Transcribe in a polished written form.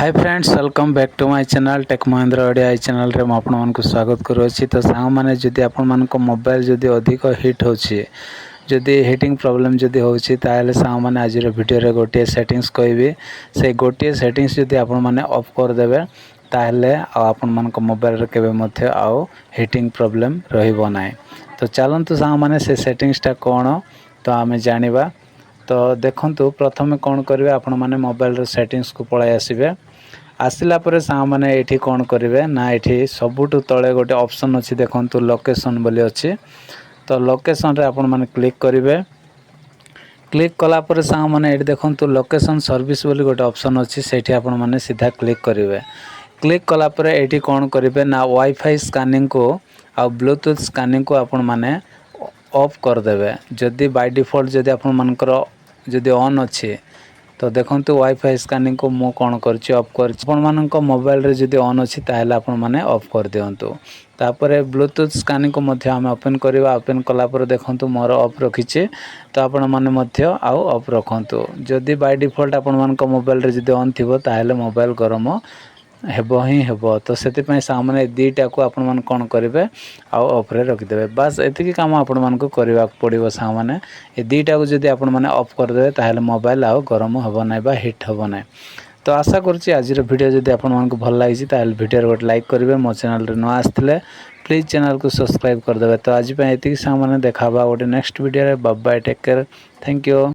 Hi friends welcome back to my channel tech Mahindra Odia आई channel रे मैं आपण मानक स्वागत करूँगी। तो सांग मैंने जदि आपण मानक मोबाइल जदि अधिक हिट होची जदि हिटिंग प्रॉब्लम जदि होची ताले सांग मैंने आज वीडियो रे गोटे सेटिंग्स कहबी से गोटे सेटिंग्स जदि आपण माने ऑफ कर देबे ताले आपण मानक मोबाइल रे केबे मध्ये आउ हिटिंग प्रॉब्लम रहिबो नाही। तो चलंतु सांग मैंने से सेटिंग्स ता कोन तो आमे जानिबा। तो देखंतु प्रथमे कौन करेंगे आपण माने मोबाइल सेटिंग्स को पळाई आसीबे। आसिला परे सांग माने एठी कौन करेंगे ना एठी सबुठु तळे गोटे ऑप्शन अछि देखंतु लोकेशन बोली अछि। तो लोकेशन रे आपण माने क्लिक करेंगे। क्लिक कला परे सांग माने एठी देखंतु लोकेशन सर्विस बोली गोटे ऑप्शन अछि सेठी आपण माने सीधा क्लिक करेंगे। क्लिक कला परे एठी कौन करेंगे ना वाईफाई स्कैनिंग को आ ब्लूटूथ स्कैनिंग को आपण माने ऑफ कर देबे। जदि बाय डिफॉल्ट जदि आपण मानकर जदि ऑन अच्छे तो देखंतु वाईफाई स्कैनिंग को मो कौन करछि ऑफ करछि। आपण मानक मोबाइल रे जदि ऑन अछि ताहेला आपण माने ऑफ कर दियंतु। तापरे ब्लूटूथ स्कैनिंग को मध्य हम ओपन करबा। ओपन कला पर देखंतु मोर ऑफ रखिछि तो आपण माने मध्य आउ ऑफ रखंतु। जदि बाय डिफॉल्ट आपण मानक मोबाइल रे जदि ऑन थिबो ताहेले मोबाइल गरम हेबो ही हेबो। तो सेति पय सामने दीटा को आपण मान कोन करिवे आउ ऑफ रे रखि देबे। बस एतिकी काम आपण मान को करबा पड़िबो। सामने ए दीटा को जदि आपण माने ऑफ कर देबे ताहेले मोबाइल आउ गरम हेबो नै बा हिट हेबो नै। तो आशा करछि आज वीडियो जदि आपण मान को भल लागिछि ताहेले वीडियो रे गोटे लाइक करिवे। मो चैनल रे न आस्थिले प्लीज चैनल को सब्सक्राइब कर देबे। तो आज पय एतिकी सामने देखाबा गोटे नेक्स्ट वीडियो रे। Bye bye take care thank you.